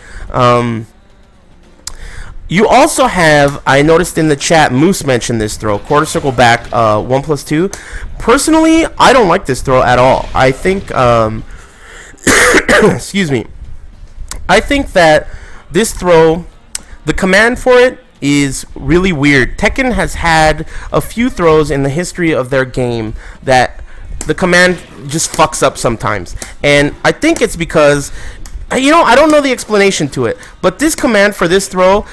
You also have, I noticed in the chat, Moose mentioned this throw, quarter circle back, 1+2. Personally, I don't like this throw at all. I think, excuse me, I think that this throw, the command for it is really weird. Tekken has had a few throws in the history of their game that the command just fucks up sometimes. And I think it's because, I don't know the explanation to it, but this command for this throw,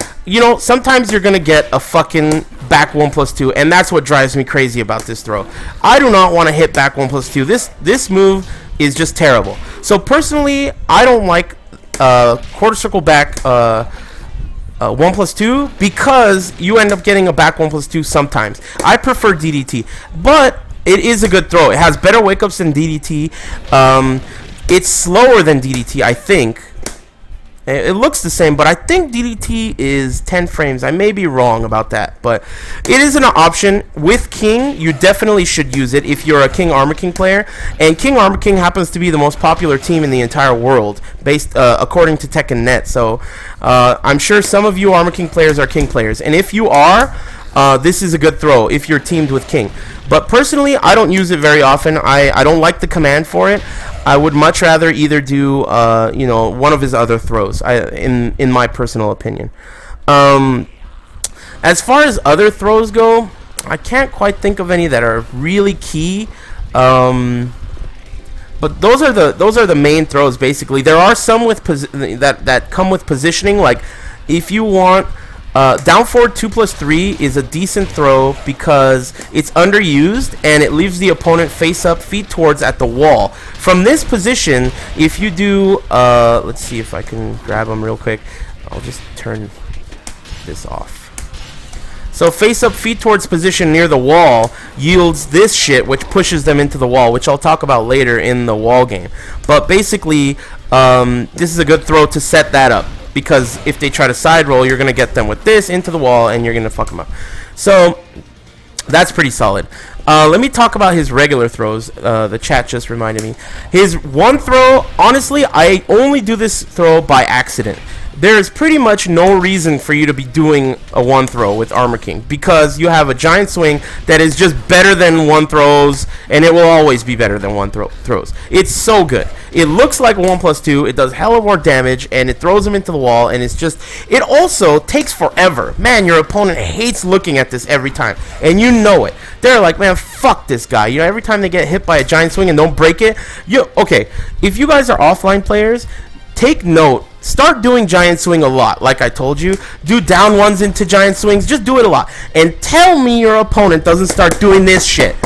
sometimes you're going to get a fucking back 1+2, and that's what drives me crazy about this throw. I do not want to hit back 1+2. This move is just terrible. So personally, I don't like quarter circle back 1+2 because you end up getting a back 1+2 sometimes. I prefer DDT, but it is a good throw. It has better wake ups than DDT. It's slower than DDT, I think. It looks the same, but I think DDT is 10 frames. I may be wrong about that, but it is an option. With King, you definitely should use it if you're a King Armor King player. And King Armor King happens to be the most popular team in the entire world, based according to Tekken Net. So I'm sure some of you Armor King players are King players. And if you are, this is a good throw if you're teamed with King. But personally, I don't use it very often. I don't like the command for it. I would much rather either do, one of his other throws, in my personal opinion. As far as other throws go, I can't quite think of any that are really key. But those are the main throws, basically. There are some with that come with positioning, like if you want Down forward 2+3 is a decent throw because it's underused and it leaves the opponent face up, feet towards at the wall. From this position, if you do, let's see if I can grab them real quick. I'll just turn this off. So face up, feet towards position near the wall yields this shit, which pushes them into the wall, which I'll talk about later in the wall game. But basically, this is a good throw to set that up, because if they try to side roll, you're going to get them with this into the wall, and you're going to fuck them up. So that's pretty solid. Let me talk about his regular throws. The chat just reminded me. His one throw, honestly, I only do this throw by accident. There is pretty much no reason for you to be doing a one throw with Armor King, because you have a giant swing that is just better than one throws, and it will always be better than one throws. It's so good. It looks like 1+2. It does hella more damage, and it throws him into the wall, and it's just, it also takes forever. Man, your opponent hates looking at this every time, and you know it. They're like, man, fuck this guy. You know, every time they get hit by a giant swing and don't break it, okay, if you guys are offline players, take note. Start doing giant swing a lot, like I told you. Do down ones into giant swings. Just do it a lot. And tell me your opponent doesn't start doing this shit.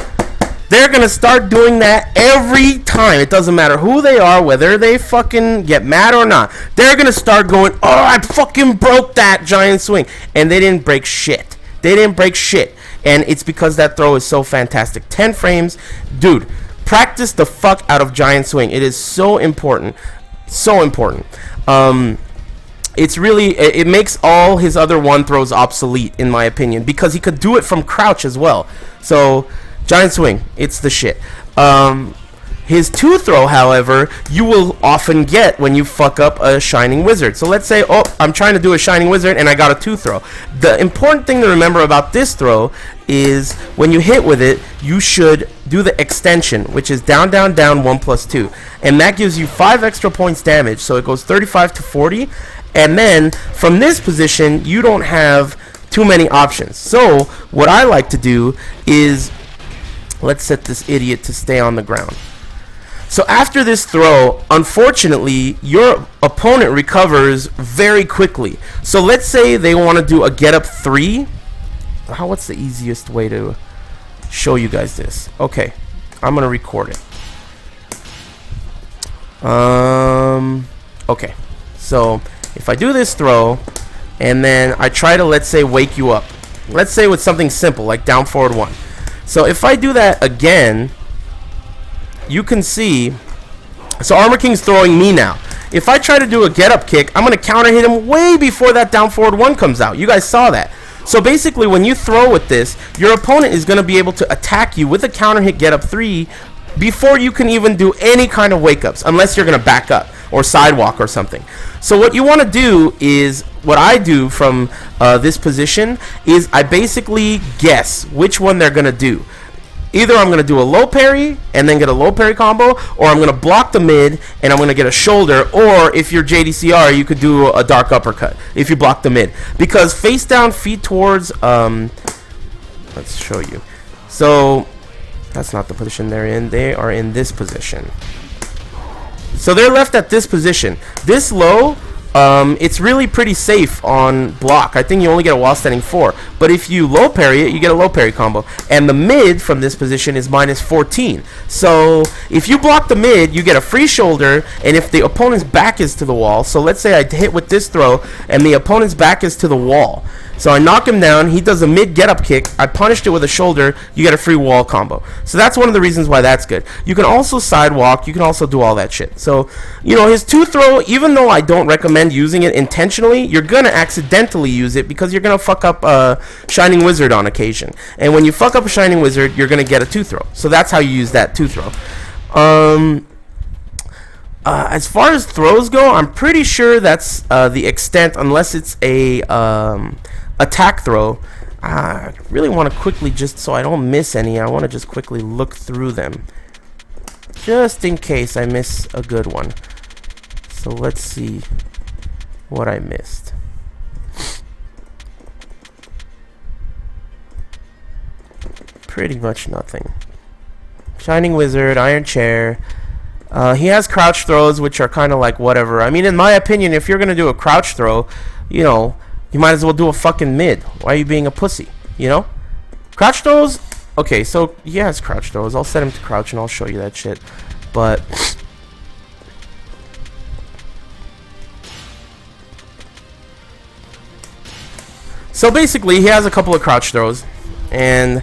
They're going to start doing that every time. It doesn't matter who they are, whether they fucking get mad or not. They're going to start going, oh, I fucking broke that giant swing. And they didn't break shit. They didn't break shit. And it's because that throw is so fantastic. 10 frames. Dude, practice the fuck out of giant swing. It is so important. So important. It's really, it makes all his other one throws obsolete, in my opinion, because he could do it from crouch as well. So giant swing, it's the shit. His two throw, however, you will often get when you fuck up a Shining Wizard. So let's say, oh, I'm trying to do a Shining Wizard and I got a two throw. The important thing to remember about this throw is when you hit with it, you should do the extension, which is down, down, down, 1+2. And that gives you 5 extra points damage. So it goes 35 to 40. And then from this position, you don't have too many options. So what I like to do is, let's set this idiot to stay on the ground. So after this throw, unfortunately, your opponent recovers very quickly. So let's say they want to do a get up 3. What's the easiest way to show you guys this? Okay, I'm going to record it. Okay, so if I do this throw, and then I try to, let's say, wake you up. Let's say with something simple, like down forward 1. So if I do that again, you can see, so Armor King's throwing me now. If I try to do a get up kick, I'm going to counter hit him way before that down forward 1 comes out. You guys saw that. So basically, when you throw with this, your opponent is going to be able to attack you with a counter hit get up 3 before you can even do any kind of wake ups, unless you're going to back up or sidewalk or something. So what you want to do is, what I do from this position is I basically guess which one they're going to do. Either I'm going to do a low parry and then get a low parry combo, or I'm going to block the mid and I'm going to get a shoulder, or if you're JDCR, you could do a dark uppercut if you block the mid. Because face down, feet towards, let's show you. So that's not the position they're in. They are in this position. So they're left at this position. This low, it's really pretty safe on block. I think you only get a wall standing 4. But if you low parry it, you get a low parry combo. And the mid from this position is -14. So if you block the mid, you get a free shoulder. And if the opponent's back is to the wall, so let's say I hit with this throw and the opponent's back is to the wall. So I knock him down, he does a mid get up kick, I punished it with a shoulder, you get a free wall combo. So that's one of the reasons why that's good. You can also sidewalk, you can also do all that shit. So, you know, his two throw, even though I don't recommend using it intentionally, you're going to accidentally use it because you're going to fuck up a Shining Wizard on occasion. And when you fuck up a Shining Wizard, you're going to get a two throw. So that's how you use that two throw. As far as throws go, I'm pretty sure that's the extent, unless it's a attack throw. I really want to quickly, just so I don't miss any, I want to just quickly look through them, just in case I miss a good one. So let's see what I missed. Pretty much nothing. Shining Wizard, Iron Chair. He has crouch throws, which are kind of like whatever. I mean, in my opinion, if you're going to do a crouch throw, you know, You might as well do a fucking mid. Why are you being a pussy? You know? Crouch throws. Okay, so he has crouch throws. I'll set him to crouch and I'll show you that shit. But so basically, he has a couple of crouch throws, and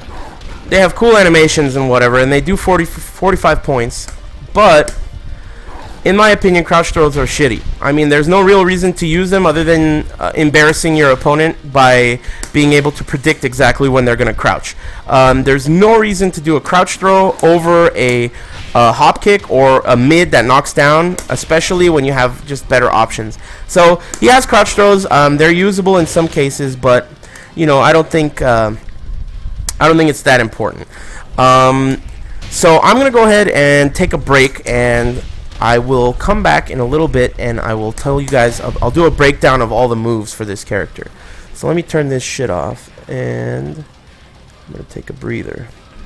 they have cool animations and whatever, and they do 45 points. But in my opinion, crouch throws are shitty. I mean, there's no real reason to use them other than embarrassing your opponent by being able to predict exactly when they're going to crouch. There's no reason to do a crouch throw over a hop kick or a mid that knocks down, especially when you have just better options. So he has crouch throws. They're usable in some cases, but you know, I don't think it's that important. So I'm gonna go ahead and take a break, and I will come back in a little bit, and I will tell you guys. I'll do a breakdown of all the moves for this character. So let me turn this shit off, and I'm gonna take a breather.